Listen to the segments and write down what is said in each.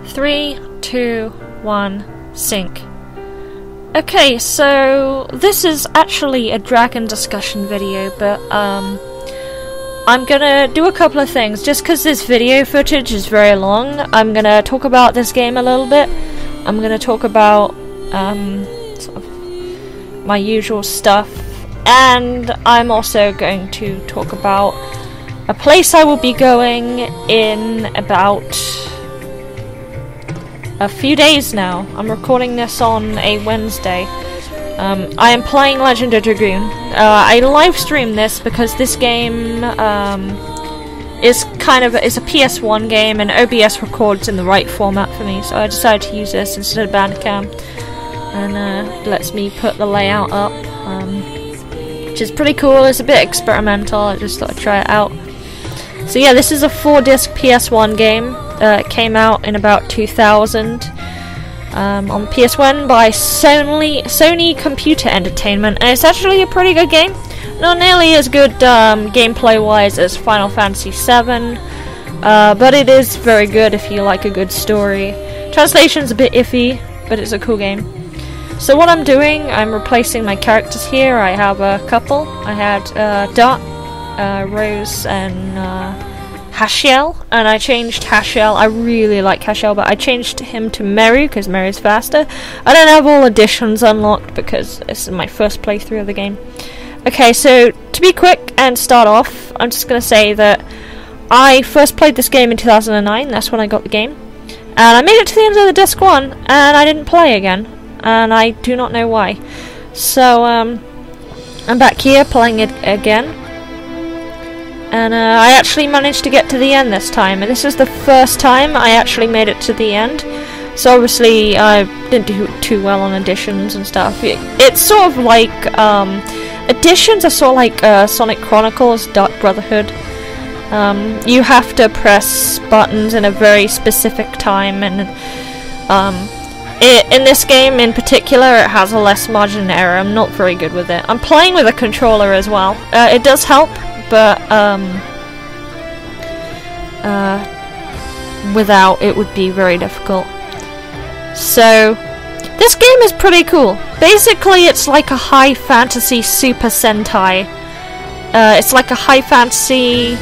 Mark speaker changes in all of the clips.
Speaker 1: 3, 2, 1, sync. Okay, so this is actually a dragon discussion video, but I'm gonna do a couple of things. Just because this video footage is very long, I'm gonna talk about this game a little bit. I'm gonna talk about sort of my usual stuff, and I'm also going to talk about a place I will be going in about a few days now. I'm recording this on a Wednesday. I am playing Legend of Dragoon. I live stream this because this game is it's a PS1 game, and OBS records in the right format for me, so I decided to use this instead of Bandicam, and lets me put the layout up, which is pretty cool. It's a bit experimental. I just thought I'd try it out. So yeah, this is a 4-disc PS1 game. It came out in about 2000 on the PS1 by Sony Computer Entertainment, and it's actually a pretty good game. Not nearly as good gameplay-wise as Final Fantasy VII, but it is very good if you like a good story. Translation's a bit iffy, but it's a cool game. So what I'm doing, I'm replacing my characters here. I have a couple. I had Dot, Rose, and Hashiel, and I changed Hashiel. I really like Hashiel, but I changed him to Meru because Meru's faster. I don't have all additions unlocked because this is my first playthrough of the game. Okay, so to be quick and start off, I'm just going to say that I first played this game in 2009. That's when I got the game, and I made it to the end of the disc 1, and I didn't play again, and I do not know why. So I'm back here playing it again. And I actually managed to get to the end this time, and this is the first time I actually made it to the end. So obviously I didn't do too well on additions and stuff. It's sort of like, additions are sort of like Sonic Chronicles Dark Brotherhood. You have to press buttons in a very specific time, and in this game in particular it has a less margin of error. I'm not very good with it. I'm playing with a controller as well. It does help, but without it would be very difficult. So this game is pretty cool. Basically it's like a high fantasy Super Sentai. It's like a high fantasy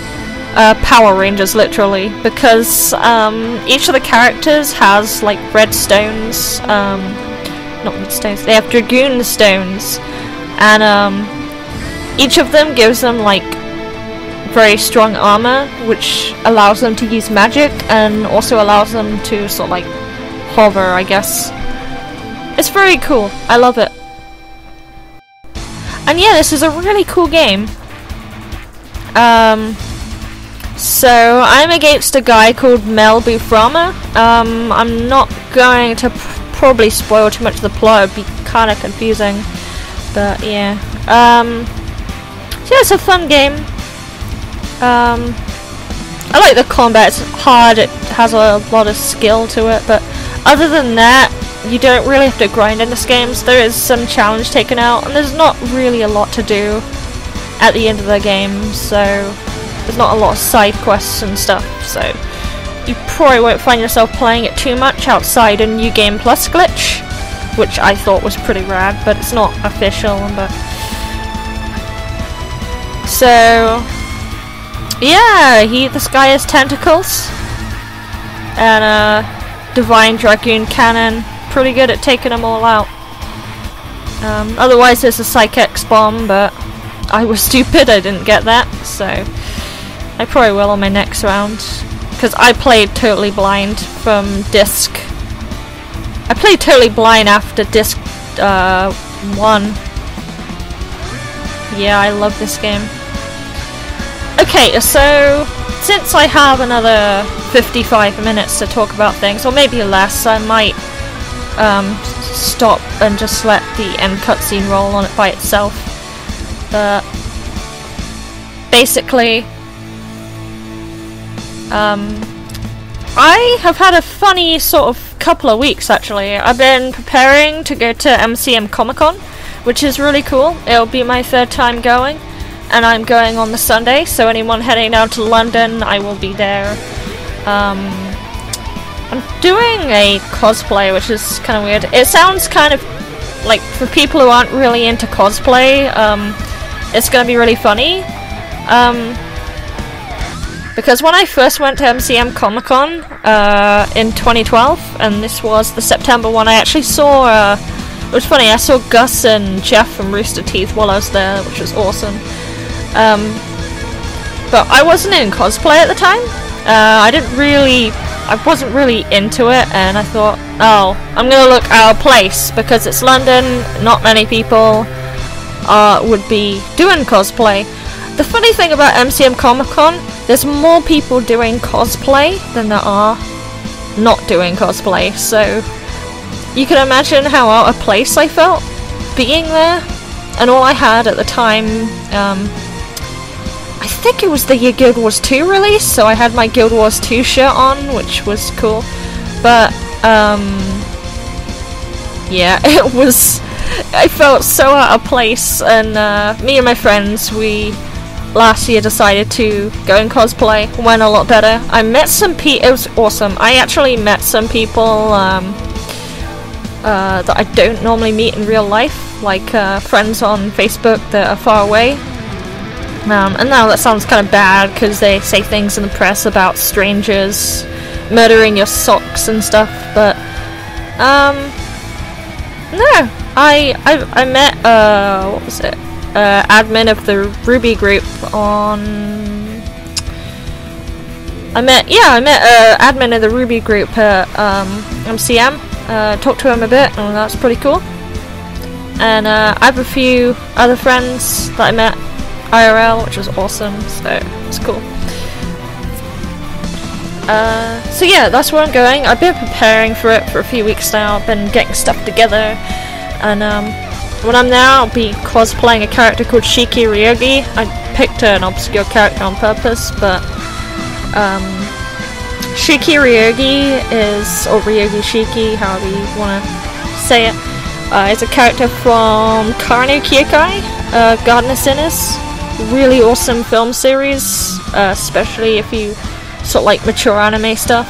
Speaker 1: Power Rangers, literally, because each of the characters has like red stones, not red stones, they have Dragoon stones, and each of them gives them like very strong armor, which allows them to use magic and also allows them to sort of like hover, I guess. It's very cool. I love it. And yeah, this is a really cool game. So I'm against a guy called Mel Buframa. I'm not going to probably spoil too much of the plot. It'd be kind of confusing, but yeah. So yeah, it's a fun game. I like the combat. It's hard, it has a lot of skill to it, but other than that, you don't really have to grind in this game. So there is some challenge taken out, and there's not really a lot to do at the end of the game, so there's not a lot of side quests and stuff, so you probably won't find yourself playing it too much outside a New Game Plus glitch, which I thought was pretty rad, but it's not official. But so yeah, this guy has tentacles and a divine dragoon cannon. Pretty good at taking them all out. Otherwise there's a Psych-X bomb, but I was stupid, I didn't get that, so I probably will on my next round, because I played totally blind from disc. I played totally blind after disc 1. Yeah, I love this game. Okay, so since I have another 55 minutes to talk about things, or maybe less, I might stop and just let the end cutscene roll on it by itself. But basically, I have had a funny sort of couple of weeks actually. I've been preparing to go to MCM Comicon, which is really cool. It'll be my 3rd time going, and I'm going on the Sunday, so anyone heading down to London, I will be there. I'm doing a cosplay, which is kind of weird. It sounds kind of like, for people who aren't really into cosplay, it's gonna be really funny. Because when I first went to MCM Comicon in 2012, and this was the September one, I actually saw, it was funny, I saw Gus and Jeff from Rooster Teeth while I was there, which was awesome. But I wasn't in cosplay at the time. I wasn't really into it, and I thought, oh, I'm gonna look out of place because it's London, not many people would be doing cosplay. The funny thing about MCM Comic-Con, there's more people doing cosplay than there are not doing cosplay, so you can imagine how out of place I felt being there. And all I had at the time, I think it was the year Guild Wars 2 released, so I had my Guild Wars 2 shirt on, which was cool. But, yeah, I felt so out of place, and me and my friends, we last year decided to go and cosplay. Went a lot better. I met some people, it was awesome. I actually met some people that I don't normally meet in real life, like friends on Facebook that are far away. And now that sounds kind of bad because they say things in the press about strangers murdering your socks and stuff, but no, I met what was it? Admin of the Ruby group on. I met admin of the Ruby group at MCM. Talked to him a bit, and that's pretty cool. And I have a few other friends that I met IRL, which was awesome, so it's cool. So yeah, that's where I'm going. I've been preparing for it for a few weeks now. I've been getting stuff together, and when I'm there, I'll be cosplaying a character called Shiki Ryogi. I picked an obscure character on purpose, but Shiki Ryogi is, or Ryogi Shiki, however you want to say it, is a character from Karno Kyokai, Garden of Sinners. Really awesome film series, especially if you sort of like mature anime stuff.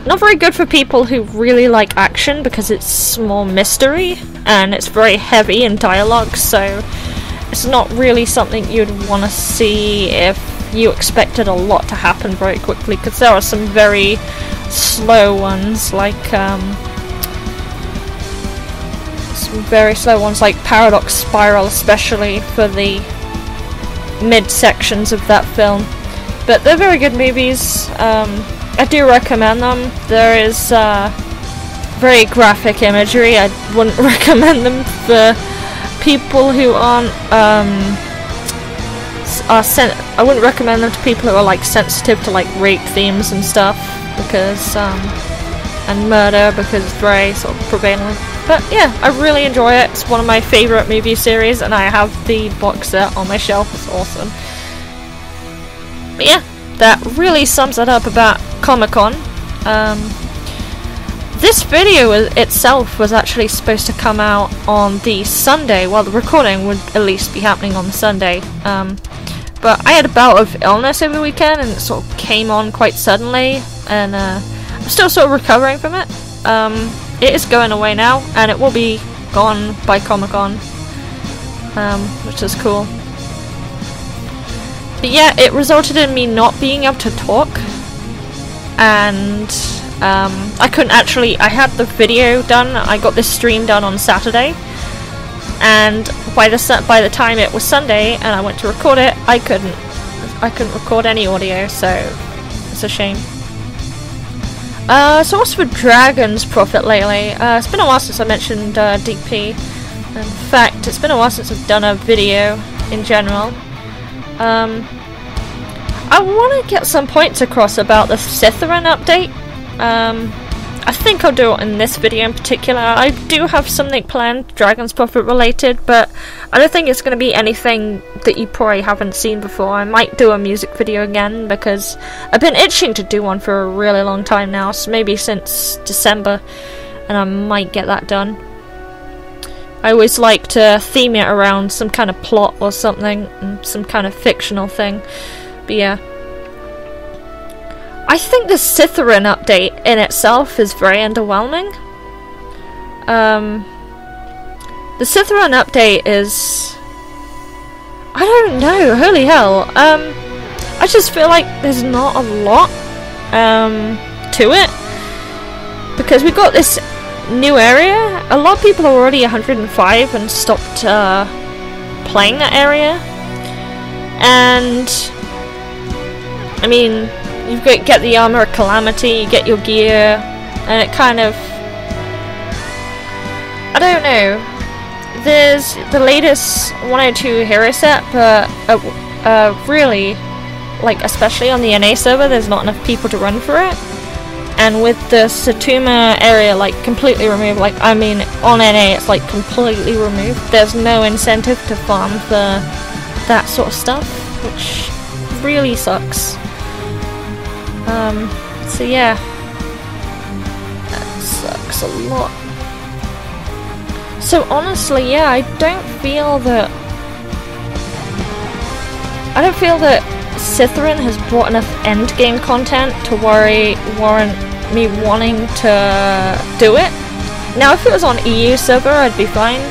Speaker 1: Not very good for people who really like action because it's more mystery and it's very heavy in dialogue, so it's not really something you'd want to see if you expected a lot to happen very quickly, because there are some very slow ones, like Paradox Spiral, especially for the mid sections of that film. But they're very good movies. I do recommend them. There is very graphic imagery. I wouldn't recommend them for people who aren't I wouldn't recommend them to people who are like sensitive to like rape themes and stuff, because and murder, because it's very sort of prevalent. But yeah, I really enjoy it. It's one of my favourite movie series, and I have the box set on my shelf. It's awesome. But yeah, that really sums it up about Comic-Con. This video itself was actually supposed to come out on the Sunday. Well, the recording would at least be happening on the Sunday. But I had a bout of illness over the weekend, and it sort of came on quite suddenly, and I'm still sort of recovering from it. It is going away now, and it will be gone by Comic-Con, which is cool. But yeah, it resulted in me not being able to talk, and I couldn't actually. I had the video done. I got this stream done on Saturday, and by the time it was Sunday and I went to record it, I couldn't record any audio, so it's a shame. So what's for Dragon's Prophet lately? It's been a while since I mentioned DP. In fact, it's been a while since I've done a video in general. I want to get some points across about the Sitheran update. I think I'll do it in this video in particular. I do have something planned, Dragon's Prophet related, but I don't think it's going to be anything that you probably haven't seen before. I might do a music video again, because I've been itching to do one for a really long time now, so maybe since December, and I might get that done. I always like to theme it around some kind of plot or something, and some kind of fictional thing. But yeah, I think the Sitheran update in itself is very underwhelming. The Sitheran update is... I don't know, holy hell. I just feel like there's not a lot to it. Because we got this new area. A lot of people are already 105 and stopped playing that area. And I mean, you get the Armor of Calamity, you get your gear, and it kind of... I don't know. There's the latest 102 hero set, but really, like, especially on the NA server, there's not enough people to run for it. And with the Satuma area, like, completely removed, like, I mean, on NA it's, like, completely removed. There's no incentive to farm for that sort of stuff, which really sucks. So yeah. That sucks a lot. So honestly, yeah, I don't feel that Sitheran has brought enough endgame content to warrant me wanting to do it. Now, if it was on EU server, I'd be fine,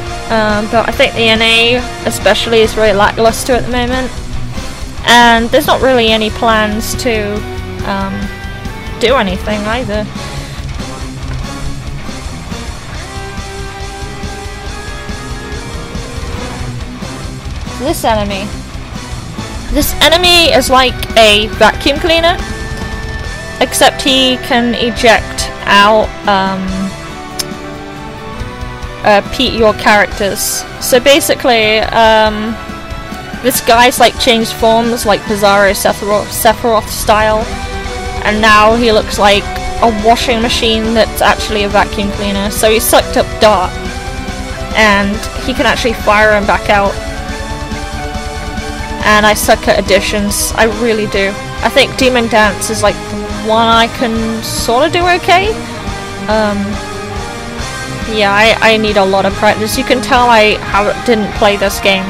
Speaker 1: but I think the NA especially is very lackluster at the moment, and there's not really any plans to do anything either. This enemy is like a vacuum cleaner, except he can eject out your characters. So basically, this guy's like changed forms, like Bizarro Sephiroth style, and now he looks like a washing machine that's actually a vacuum cleaner. So he sucked up dart, and he can actually fire him back out. And I suck at additions, I really do. I think Demon Dance is like one I can sort of do okay. Yeah, I need a lot of practice. You can tell I didn't play this game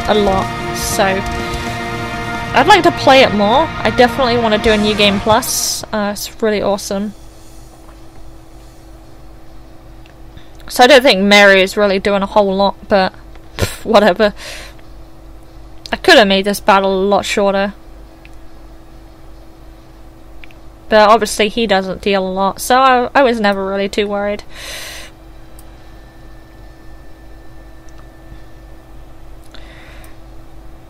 Speaker 1: a lot, so I'd like to play it more. I definitely want to do a New Game Plus. It's really awesome. So I don't think Mary is really doing a whole lot, but whatever. I could have made this battle a lot shorter. But obviously he doesn't deal a lot, so I was never really too worried.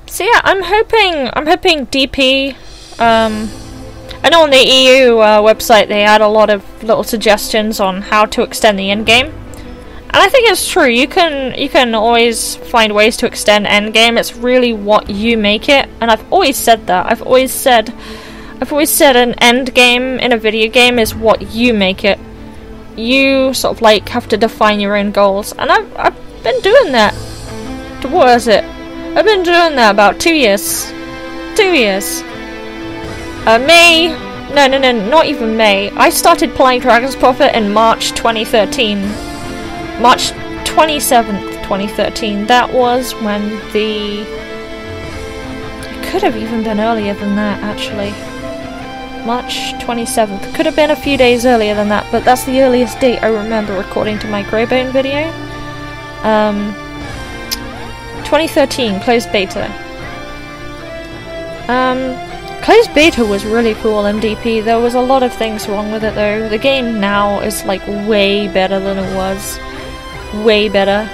Speaker 1: So yeah, I'm hoping DP, I know on the EU website they had a lot of little suggestions on how to extend the endgame. And I think it's true. You can always find ways to extend endgame. It's really what you make it, and I've always said that. I've always said an endgame in a video game is what you make it. You sort of like have to define your own goals, and I've been doing that. What is it? I've been doing that about 2 years. 2 years. May. No, not even May. I started playing Dragon's Prophet in March 2013. March 27th, 2013. That was when the... It could have even been earlier than that, actually. March 27th. Could have been a few days earlier than that, but that's the earliest date I remember according to my Greybone video. 2013, closed beta. Closed beta was really cool, MDP. There was a lot of things wrong with it though. The game now is like way better than it was. Way better.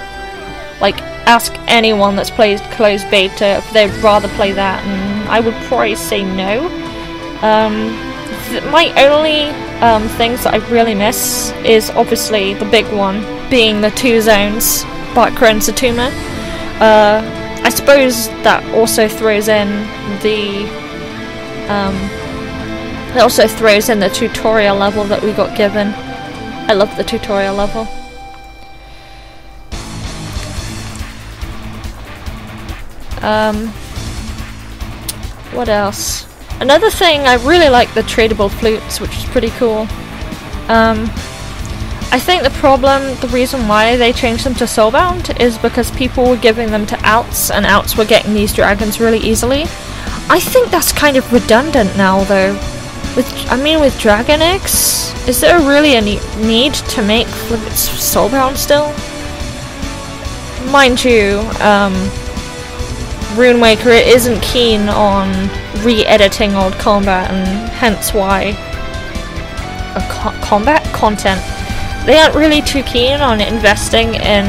Speaker 1: Like, ask anyone that's played closed beta if they'd rather play that, and I would probably say no. My only things that I really miss is obviously the big one, being the 2 zones, Bakra and Satuma. I suppose that also throws in the tutorial level that we got given. I love the tutorial level. What else? Another thing, I really like the tradable flutes, which is pretty cool. I think the reason why they changed them to soulbound is because people were giving them to outs, and outs were getting these dragons really easily. I think that's kind of redundant now, though. with Dragon X, is there really a need to make Soulbound still? Mind you, Runewaker isn't keen on re-editing old combat, and hence why combat content. They aren't really too keen on investing in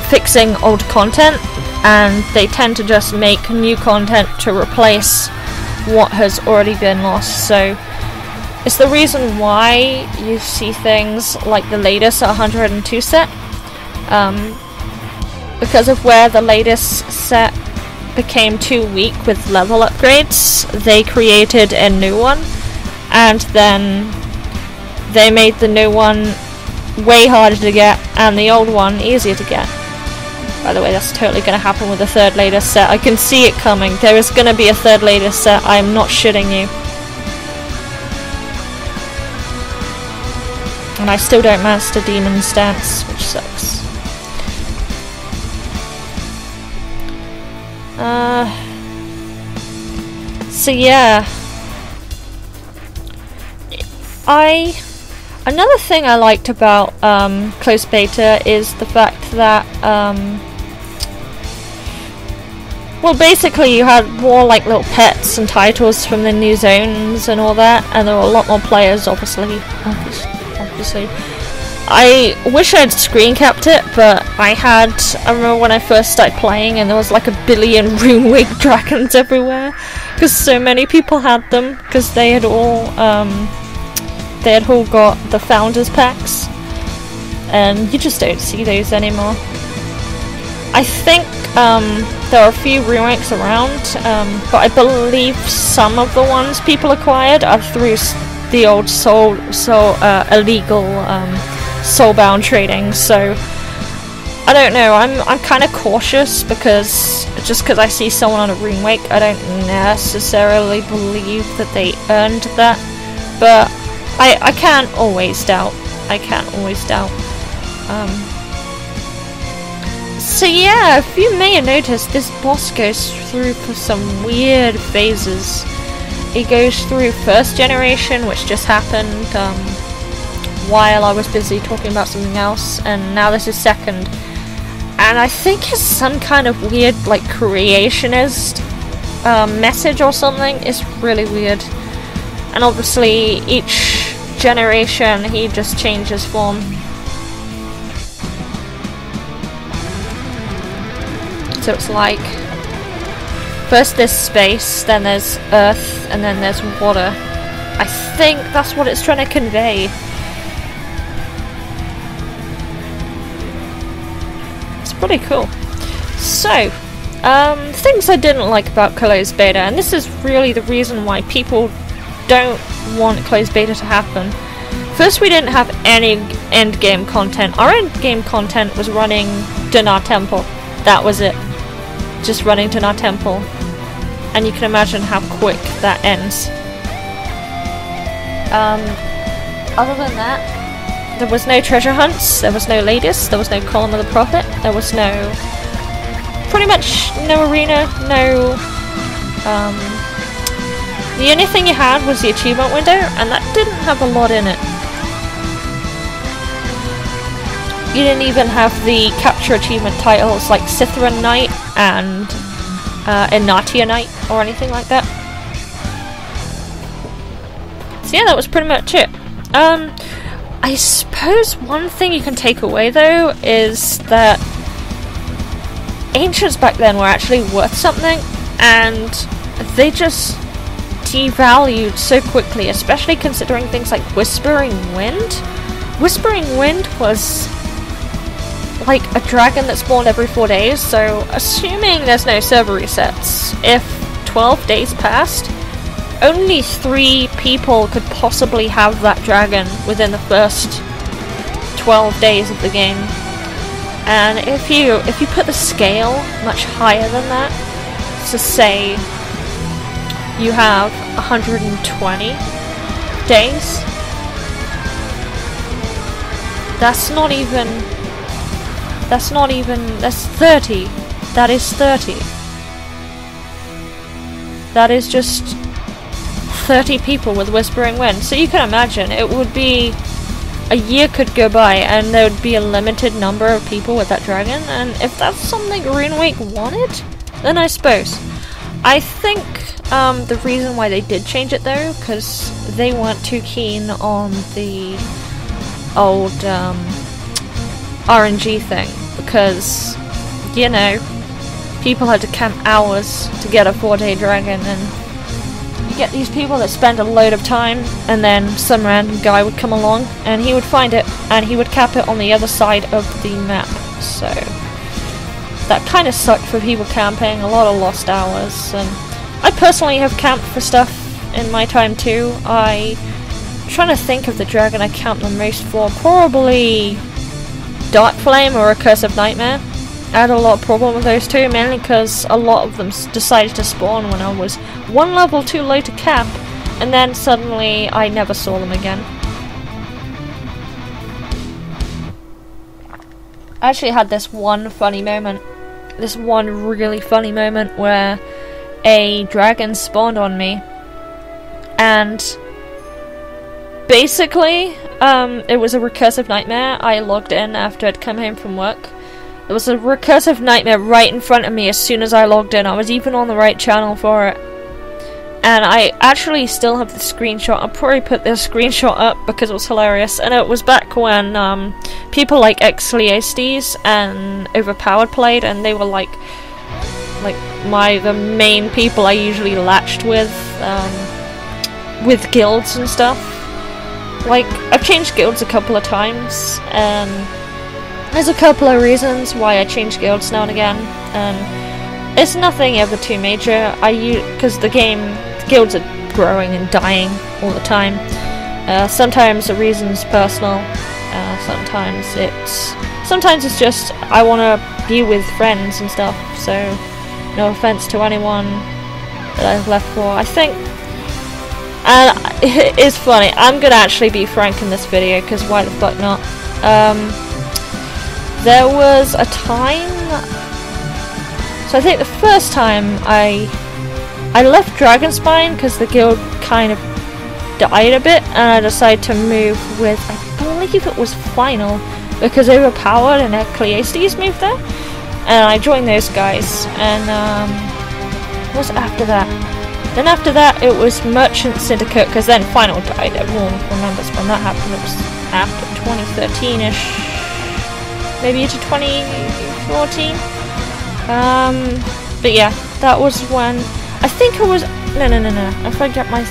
Speaker 1: fixing old content, and they tend to just make new content to replace what has already been lost. So it's the reason why you see things like the latest 102 set, because of where the latest set became too weak with level upgrades. They created a new one, and then they made the new one way harder to get and the old one easier to get. By the way, that's totally going to happen with the third latest set. I can see it coming. There is going to be a third latest set. I'm not shitting you. And I still don't master Demon stance, which sucks. So yeah. Another thing I liked about closed beta is the fact that well, basically you had more like little pets and titles from the new zones and all that, and there were a lot more players, obviously. I wish I'd screen capped it, but I remember when I first started playing and there was like a billion Runewaker dragons everywhere, because so many people had them, because they had all got the founders packs, and you just don't see those anymore. I think there are a few Runewakers around, but I believe some of the ones people acquired are through the old illegal soulbound trading. So I don't know. I'm kind of cautious, because just because I see someone on a Runewake, I don't necessarily believe that they earned that. But I can't always doubt. So yeah, if you may have noticed, this boss goes through for some weird phases. It goes through first generation, which just happened while I was busy talking about something else, and now this is second. And I think it's some kind of weird, like, creationist message or something. It's really weird. And obviously, each generation, he just changes form. So it's like, first there's space, then there's earth, and then there's water. I think that's what it's trying to convey. It's pretty cool. So, things I didn't like about closed beta, and this is really the reason why people don't want closed beta to happen. First, we didn't have any endgame content. Our endgame content was running Dinar Temple. That was it. Just running Dinar Temple. And you can imagine how quick that ends. Other than that, there was no treasure hunts, there was no latest, there was no column of the prophet, there was no... pretty much no arena, no... the only thing you had was the achievement window, and that didn't have a lot in it. You didn't even have the capture achievement titles like Sitheran Knight and Inatia Knight or anything like that. So yeah, that was pretty much it. I suppose one thing you can take away though is that ancients back then were actually worth something, and they just devalued so quickly, especially considering things like Whispering Wind. Whispering Wind was like a dragon that spawned every 4 days, so assuming there's no server resets, if 12 days passed, only 3 people could possibly have that dragon within the first 12 days of the game. And if you put the scale much higher than that, so say you have 120 days, that's 30. That is 30. That is just 30 people with Whispering Wind. So you can imagine, it would be... a year could go by and there would be a limited number of people with that dragon, and if that's something Runewaker wanted, then I suppose. I think the reason why they did change it though, because they weren't too keen on the old RNG thing, because, you know, people had to camp hours to get a 4-day dragon, and you get these people that spend a load of time, and then some random guy would come along and he would find it and he would cap it on the other side of the map. So that kind of sucked for people camping, a lot of lost hours. And I personally have camped for stuff in my time too. I'm trying to think of the dragon I camped the most for. Probably Dark Flame or Recursive Nightmare. I had a lot of problem with those two, mainly because a lot of them decided to spawn when I was one level too low to cap, and then suddenly I never saw them again. I actually had this one funny moment, this one really funny moment where a dragon spawned on me, and basically it was a Recursive Nightmare. I logged in after I'd come home from work. There was a Recursive Nightmare right in front of me as soon as I logged in. I was even on the right channel for it. And I actually still have the screenshot. I'll probably put this screenshot up because it was hilarious. And it was back when people like Xliastes and Overpowered played, and they were like the main people I usually latched with guilds and stuff. Like, I've changed guilds a couple of times, and there's a couple of reasons why I change guilds now and again, and it's nothing ever too major. Because the guilds are growing and dying all the time. Sometimes the reason's personal. Sometimes it's just I want to be with friends and stuff. So no offense to anyone that I've left for. I think, and it's funny. I'm gonna actually be frank in this video because why the fuck not? There was a time, so I think the first time I left Dragonspine because the guild kind of died a bit, and I decided to move with, I believe it was Final, because Overpowered and Xliastes moved there, and I joined those guys. And what was after that? Then after that it was Merchant Syndicate, because then Final died. Everyone remembers when that happened. It was after 2013ish. Maybe into 2014. But yeah, that was when I think it was no. If I get my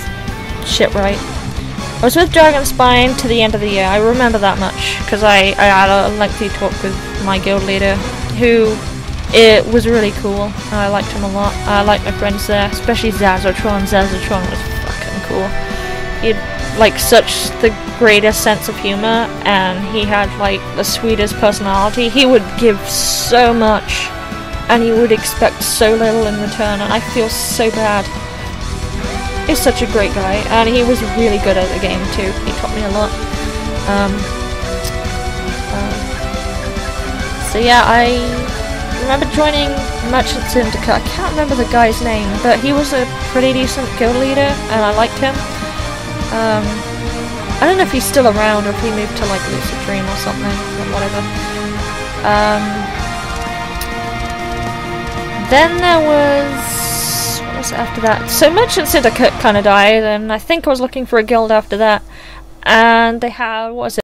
Speaker 1: shit right, I was with Dragonspine to the end of the year. I remember that much because I had a lengthy talk with my guild leader, who it was really cool. I liked him a lot. I liked my friends there, especially Zazzatron. Zazzatron was fucking cool. He had like such the greatest sense of humor, and he had like the sweetest personality. He would give so much and he would expect so little in return, and I feel so bad. He's such a great guy, and he was really good at the game too. He taught me a lot. So yeah, I remember joining Merchant Syndicate. I can't remember the guy's name, but he was a pretty decent guild leader and I liked him. I don't know if he's still around or if he moved to like Lucid Dream or something, or whatever. Then there was... what was it after that? So Merchant Syndicate kind of died, and I think I was looking for a guild after that. And they had... what was it?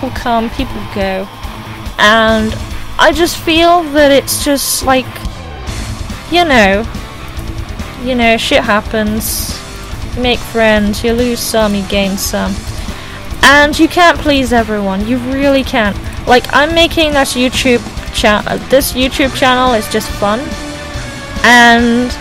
Speaker 1: people come, people go, and I just feel that it's just like, you know, shit happens. You make friends, you lose some, you gain some, and you can't please everyone. You really can't. Like, I'm making this YouTube channel. This YouTube channel is just fun, and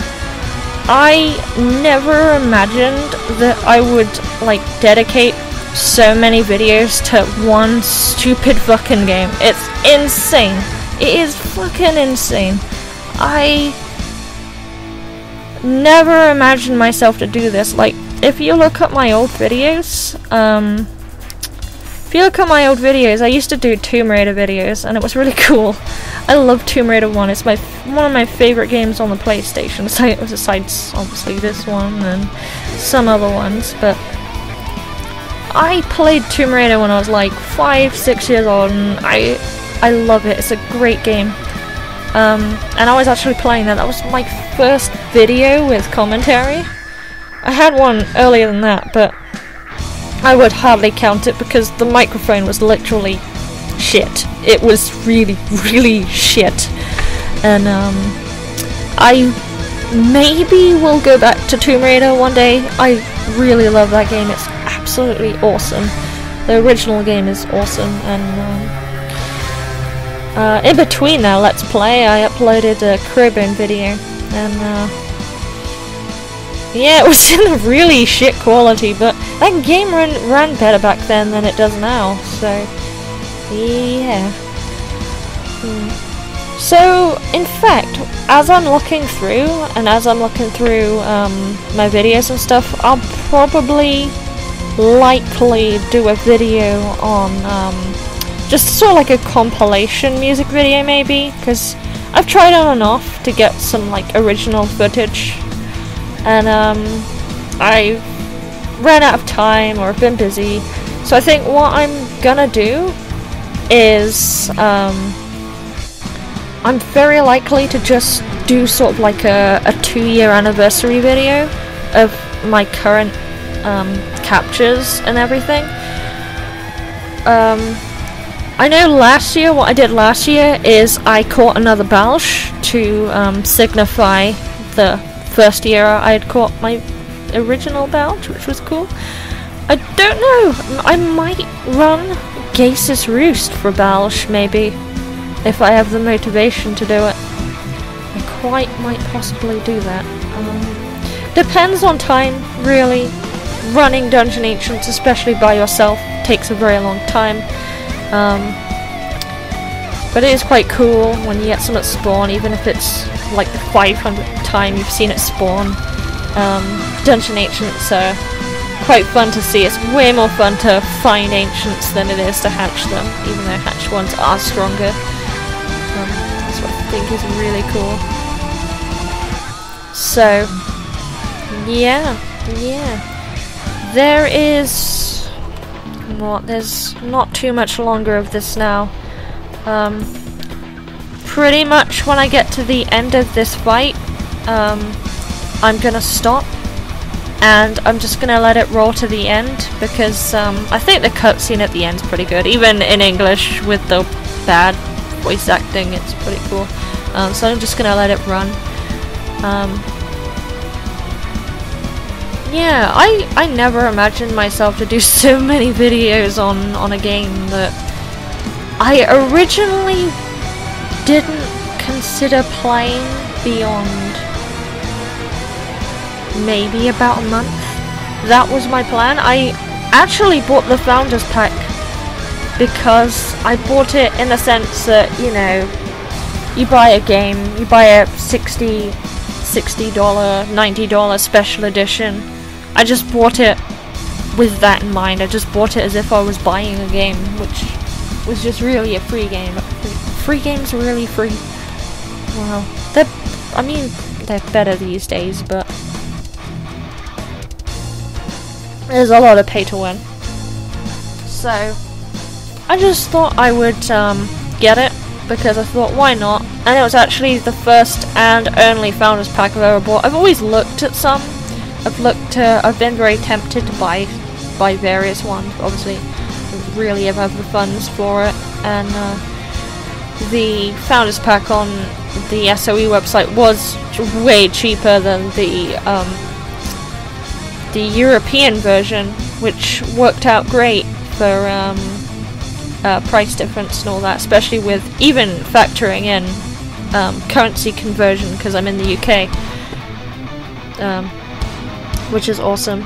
Speaker 1: I never imagined that I would, like, dedicate so many videos to one stupid fucking game. It's insane. It is fucking insane. I never imagined myself to do this. Like, if you look at my old videos, I used to do Tomb Raider videos, and it was really cool. I love Tomb Raider 1. It's one of my favorite games on the PlayStation, besides obviously this one and some other ones, but I played Tomb Raider when I was like 5-6 years old, and I love it. It's a great game. And I was actually playing that. That was my first video with commentary. I had one earlier than that, but I would hardly count it because the microphone was literally shit. It was really, really shit. And I maybe will go back to Tomb Raider one day. I really love that game. It's absolutely awesome. The original game is awesome. And in between that Let's Play, I uploaded a Crowbone video, and yeah, it was in a really shit quality, but that game ran better back then than it does now, so yeah. So, in fact, as I'm looking through my videos and stuff, I'll probably likely do a video on just sort of like a compilation music video, maybe, because I've tried on and off to get some like original footage, and I ran out of time or have been busy. So I think what I'm gonna do is I'm very likely to just do sort of like a 2-year anniversary video of my current captures and everything. I know what I did last year is I caught another Balge to signify the first year I had caught my original Balge, which was cool. I don't know, I might run Gase's Roost for Balge, maybe, if I have the motivation to do it. I might possibly do that. Depends on time, really. Running Dungeon Ancients, especially by yourself, takes a very long time. But it is quite cool when you get some at spawn, even if it's like the 500th time you've seen it spawn. Dungeon Ancients are quite fun to see. It's way more fun to find Ancients than it is to hatch them, even though hatched ones are stronger. That's what I think is really cool. So, yeah. There's not too much longer of this now. Pretty much when I get to the end of this fight, I'm gonna stop, and I'm just gonna let it roll to the end, because I think the cutscene at the end is pretty good, even in English with the bad voice acting. It's pretty cool. So I'm just gonna let it run. Yeah, I never imagined myself to do so many videos on a game that I originally didn't consider playing beyond maybe about a month. That was my plan. I actually bought the Founders Pack because I bought it in the sense that, you know, you buy a game, you buy a $60, $90 special edition. I just bought it with that in mind. I just bought it as if I was buying a game, which was just really a free game. Free games are really free. Well, they're better these days, but there's a lot of pay to win. So I just thought I would get it, because I thought, why not? And it was actually the first and only Founders Pack I've ever bought. I've always looked at some. I've been very tempted to buy various ones, obviously really have the funds for it, and the Founders Pack on the SOE website was way cheaper than the European version, which worked out great for price difference and all that, especially with even factoring in currency conversion, because I'm in the UK, which is awesome.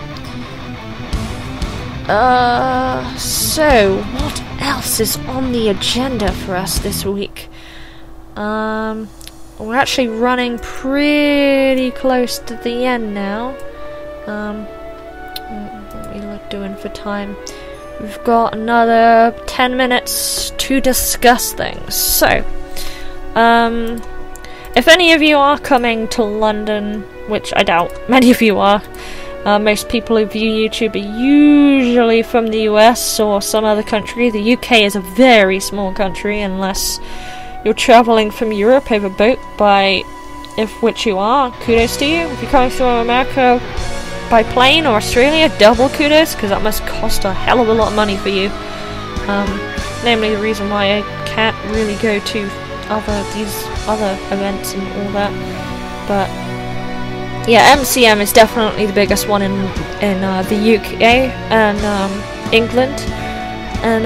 Speaker 1: So what else is on the agenda for us this week? We're actually running pretty close to the end now. What are we doing for time? We've got another 10 minutes to discuss things. So, if any of you are coming to London, which I doubt many of you are, most people who view YouTube are usually from the US or some other country. The UK is a very small country unless you're travelling from Europe over boat, which you are, kudos to you. If you're coming through America by plane or Australia, double kudos, because that must cost a hell of a lot of money for you. Namely the reason why I can't really go to these other events and all that. But yeah, MCM is definitely the biggest one in the UK and England, and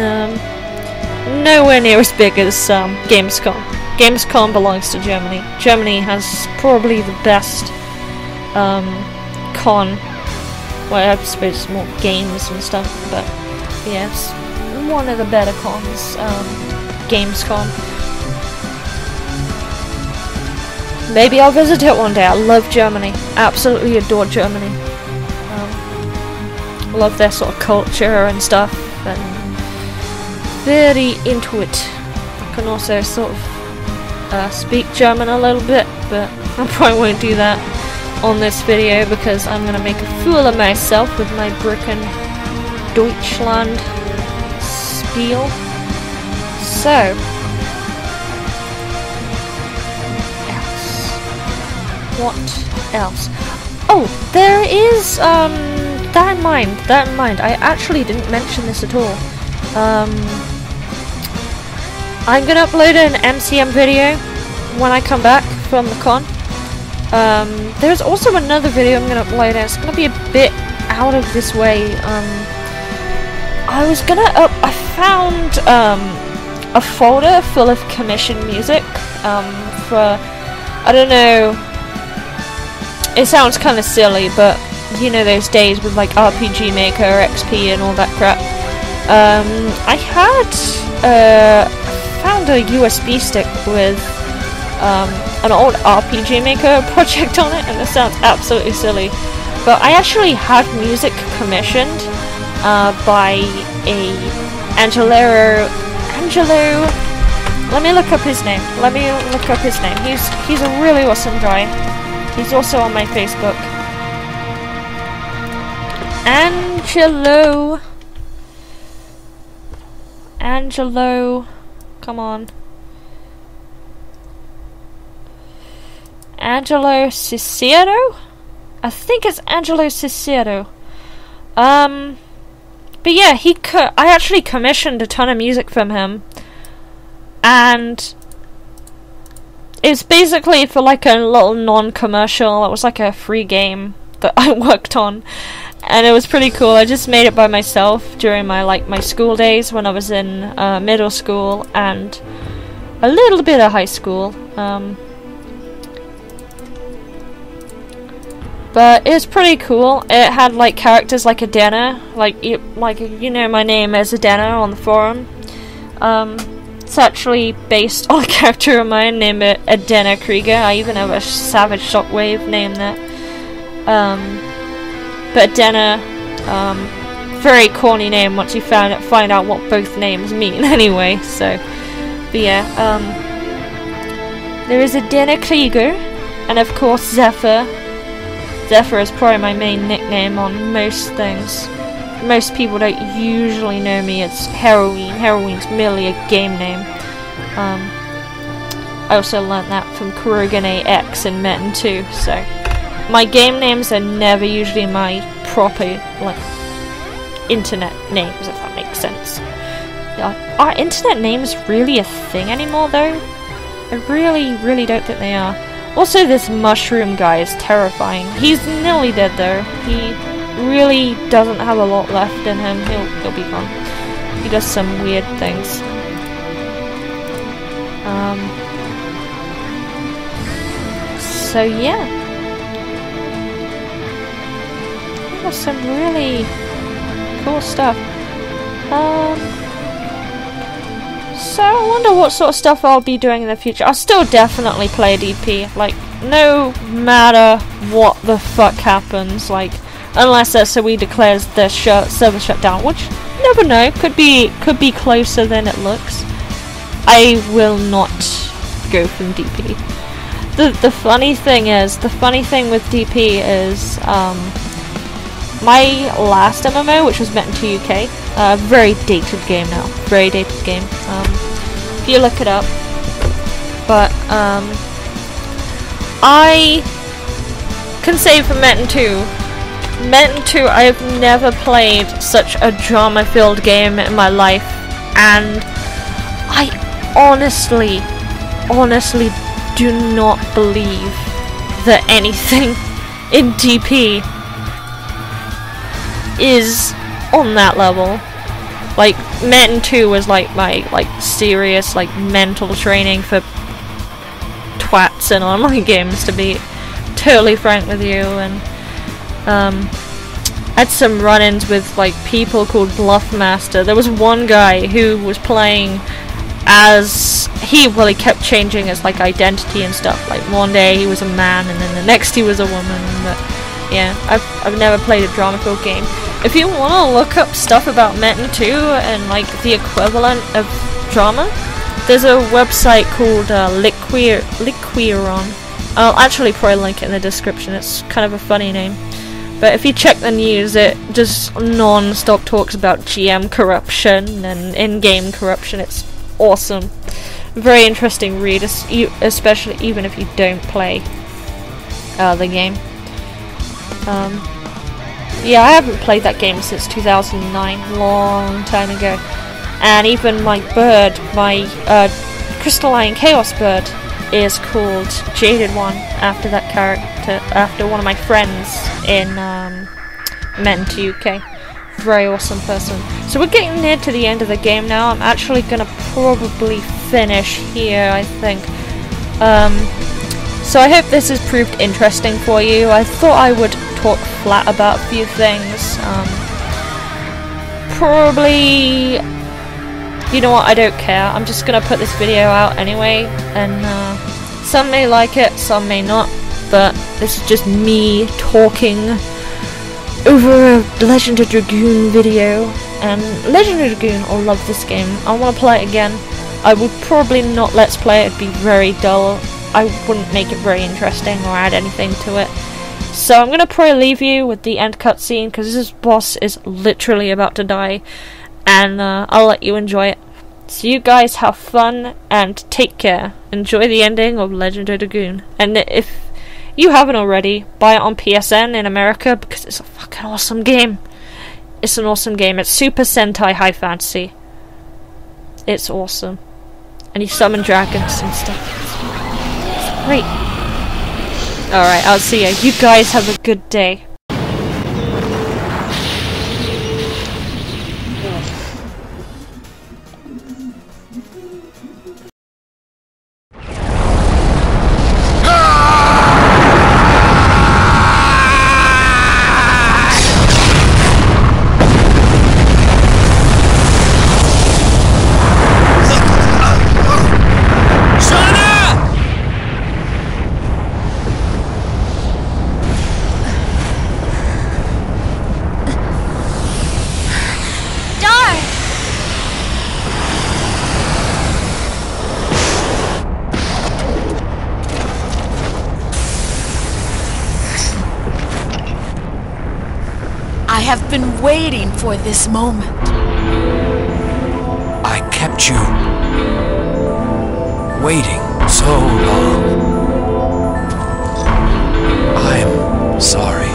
Speaker 1: nowhere near as big as Gamescom. Gamescom belongs to Germany. Germany has probably the best con. Well, I suppose it's more games and stuff, but yeah, it's one of the better cons, Gamescom. Maybe I'll visit it one day. I love Germany. Absolutely adore Germany. Love their sort of culture and stuff, and very into it. I can also sort of speak German a little bit, but I probably won't do that on this video because I'm gonna make a fool of myself with my broken Deutschland spiel. So, what else? Oh, there is that in mind. I actually didn't mention this at all. I'm gonna upload an MCM video when I come back from the con. There's also another video I'm gonna upload, and it's gonna be a bit out of this way. I found a folder full of commissioned music for, I don't know, it sounds kind of silly, but you know those days with like RPG Maker, XP and all that crap. I found a USB stick with an old RPG Maker project on it, and this sounds absolutely silly, but I actually had music commissioned by Angelo. Let me look up his name. He's a really awesome guy. He's also on my Facebook. Angelo, come on. Angelo Cicero? I think it's Angelo Cicero. But yeah, I actually commissioned a ton of music from him, and it's basically for like a little non-commercial. It was like a free game that I worked on, and it was pretty cool. I just made it by myself during my school days when I was in middle school and a little bit of high school. But it was pretty cool. It had like characters like Adena, you know my name as Adena on the forum. It's actually based on a character of mine named Adena Krieger. I even have a Savage Shockwave named that. But Adena, very corny name once you find out what both names mean anyway. So, but yeah, there is Adena Krieger, and of course Zephyr. Zephyr is probably my main nickname on most things. Most people don't usually know me as Heroine. Heroine's merely a game name. I also learnt that from Kurogane X and Metin 2, so my game names are never usually my proper, internet names, if that makes sense. Are internet names really a thing anymore, though? I really don't think they are. Also, this mushroom guy is terrifying. He's nearly dead, though. He really doesn't have a lot left in him. He'll be gone. He does some weird things. So yeah. There's some really cool stuff. So I wonder what sort of stuff I'll be doing in the future. I'll still definitely play DP, like, no matter what the fuck happens, like, unless SOE declares the server shut down, which, you never know, could be closer than it looks. I will not go from DP. The funny thing with DP is, my last MMO, which was Met in 2 UK, very dated game now, very dated game, if you look it up, but, I can say for Met in 2, I have never played such a drama-filled game in my life, and I honestly do not believe that anything in DP is on that level. Like, Met in 2 was like my, serious, mental training for twats in online games, to be totally frank with you, and, had some run-ins with, people called Bluffmaster. There was one guy who was playing as, he kept changing his, identity and stuff. Like, one day he was a man, and then the next he was a woman, but, yeah, I've never played a drama-filled game. If you want to look up stuff about Met in 2 and, the equivalent of drama, there's a website called, Liquiron. I'll actually probably link it in the description, it's kind of a funny name. But if you check the news, it just non-stop talks about GM corruption and in-game corruption. It's awesome. Very interesting read, especially even if you don't play the game. Yeah, I haven't played that game since 2009, long time ago. And even my bird, my Crystalline Chaos bird, is called Jaded One, after that character, after one of my friends in Met in 2 UK. Very awesome person. So we're getting near to the end of the game now. I'm actually gonna probably finish here, I think. So I hope this has proved interesting for you. I thought I would talk flat about a few things. Probably, you know what, I don't care. I'm just gonna put this video out anyway, and some may like it, some may not, but this is just me talking over a Legend of Dragoon video, and Legend of Dragoon, I love this game. I want to play it again. I would probably not let's play it, it'd be very dull. I wouldn't make it very interesting or add anything to it. So I'm gonna probably leave you with the end cutscene, because this boss is literally about to die, and I'll let you enjoy it. So you guys have fun, and take care. Enjoy the ending of Legend of Dragoon. And if you haven't already, buy it on PSN in America, because it's a fucking awesome game. It's an awesome game. It's Super Sentai High Fantasy. It's awesome. And you summon dragons and stuff. It's great. Alright, I'll see you. You guys have a good day.
Speaker 2: I have been waiting for this moment.
Speaker 3: I kept you waiting so long. I'm sorry.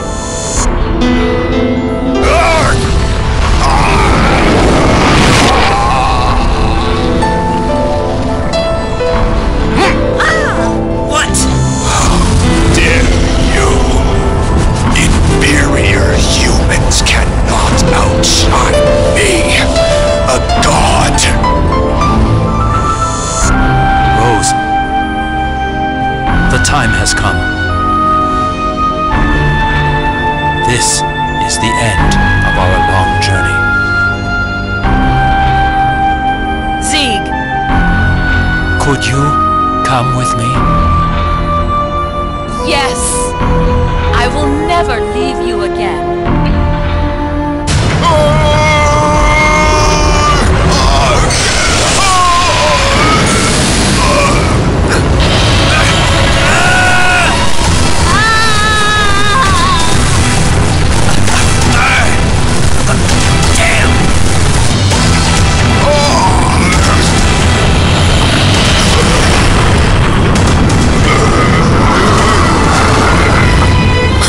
Speaker 3: time has come. This is the end of our long journey.
Speaker 2: Zeeg,
Speaker 3: Could you come with me?
Speaker 2: yes! I will never leave you again.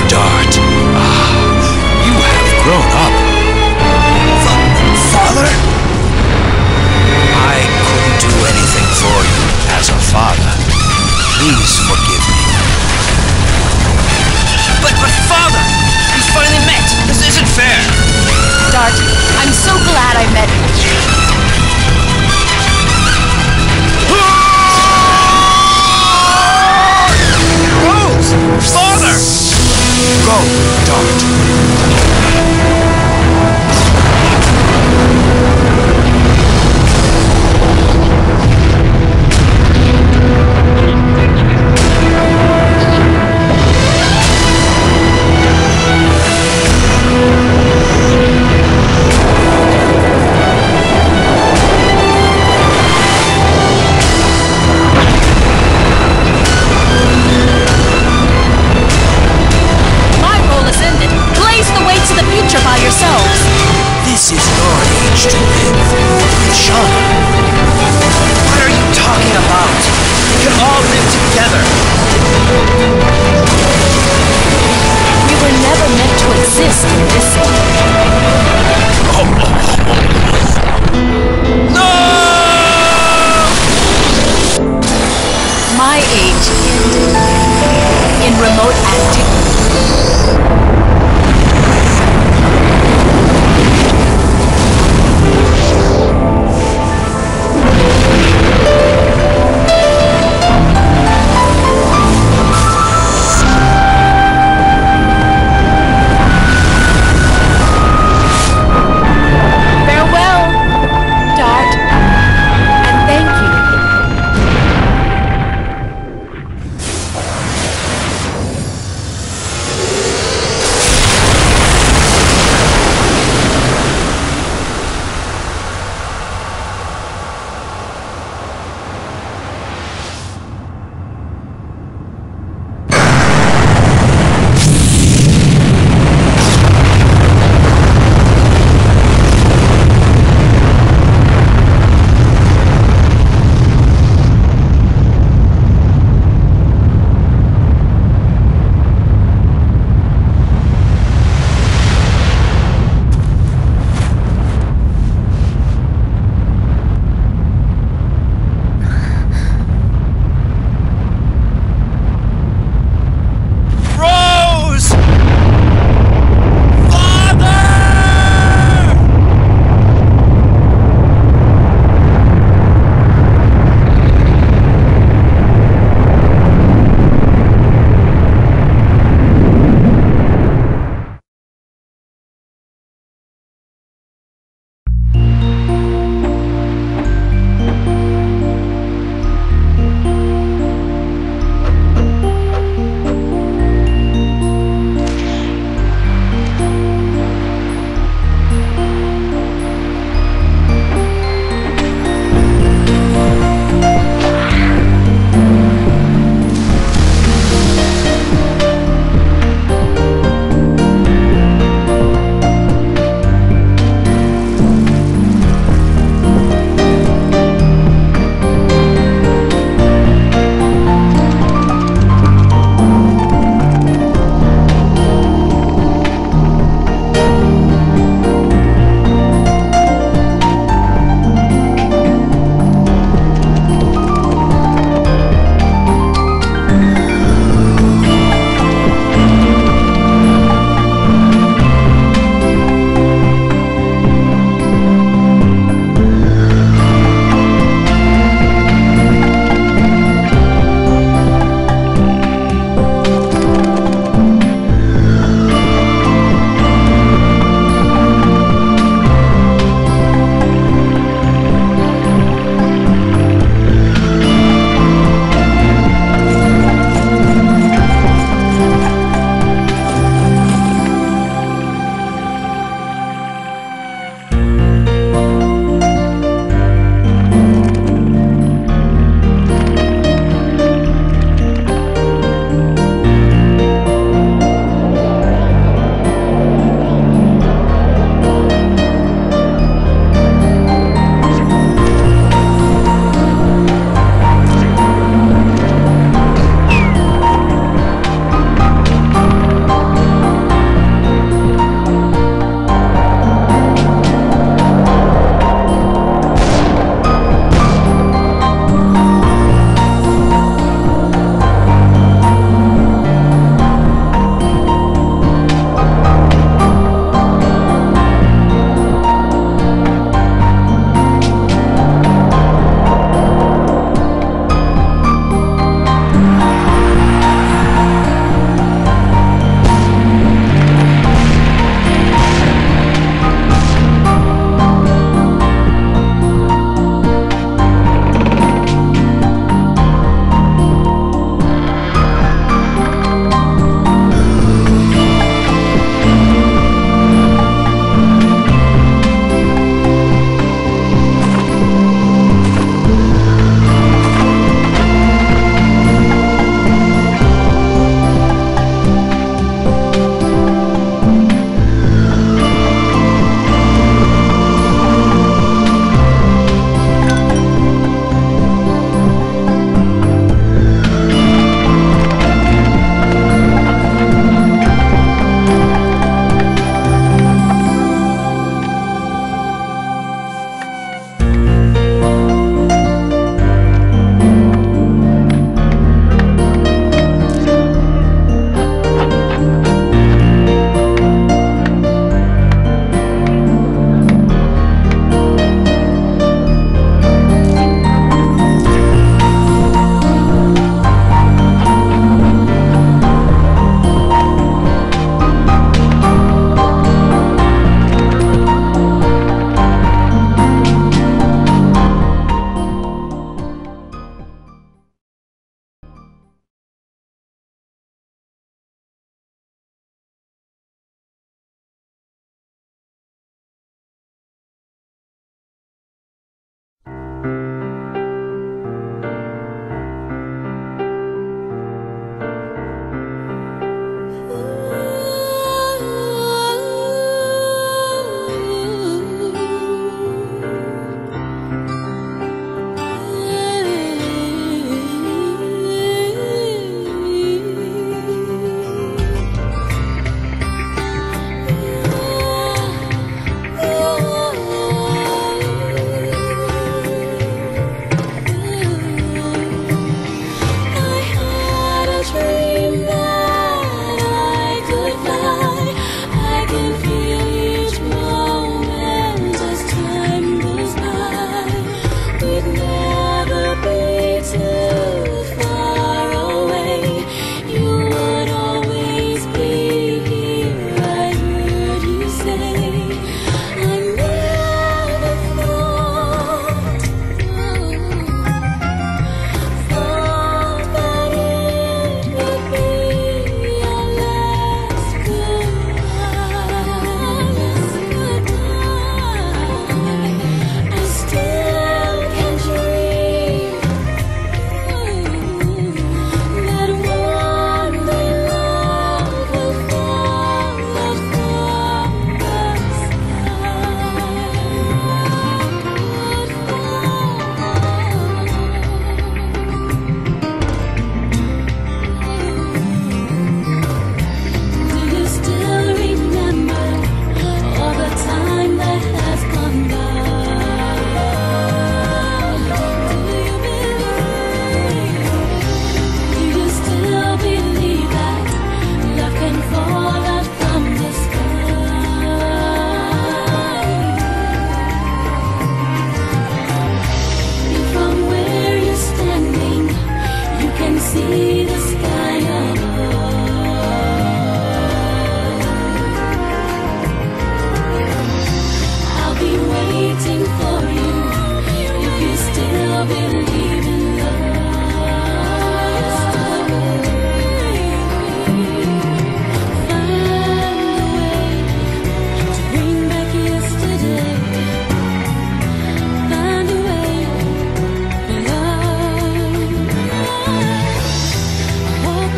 Speaker 3: Dart.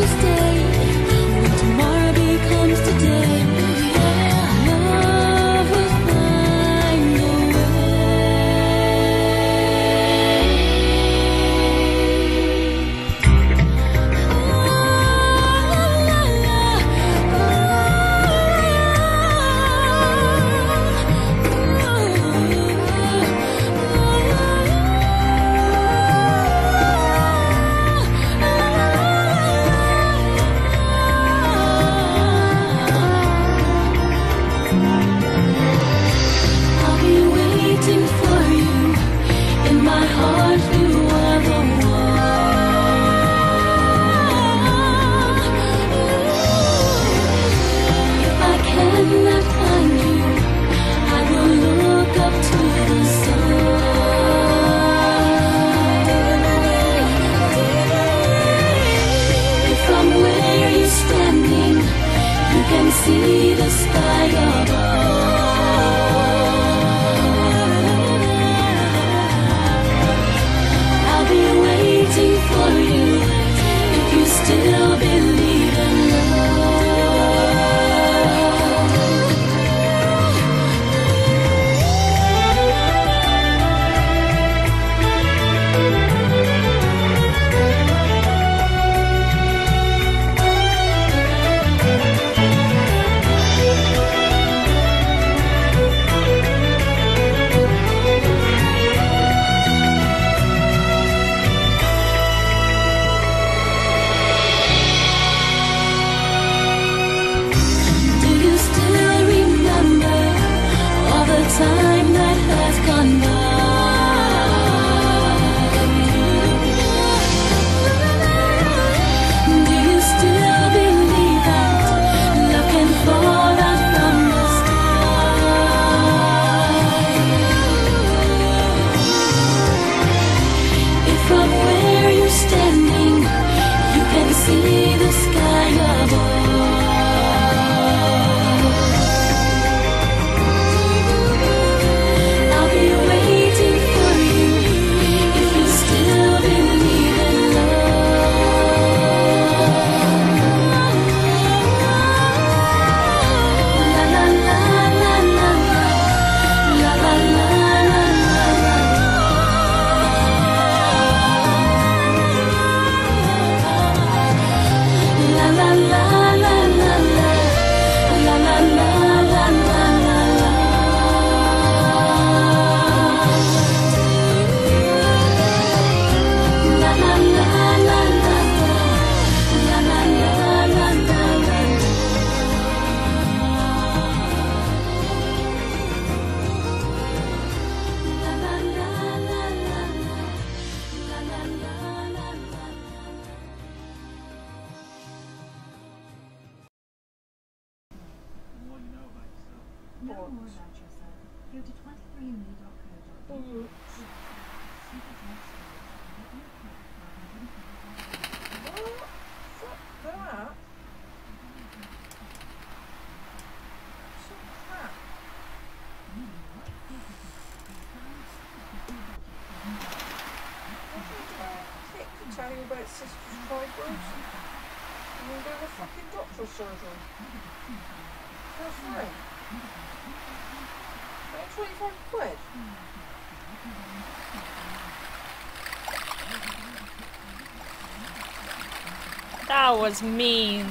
Speaker 4: will stay when tomorrow becomes today. Love will find a see the sky above. I'll be waiting for you if you still believe in time that has gone by. Do you still believe that love can fall out from the sky? If from where you're standing you can see the sky above,
Speaker 5: tell you about cystic fibrosis and then go to fucking doctor surgery. For free. About 25 quid.
Speaker 1: That was mean.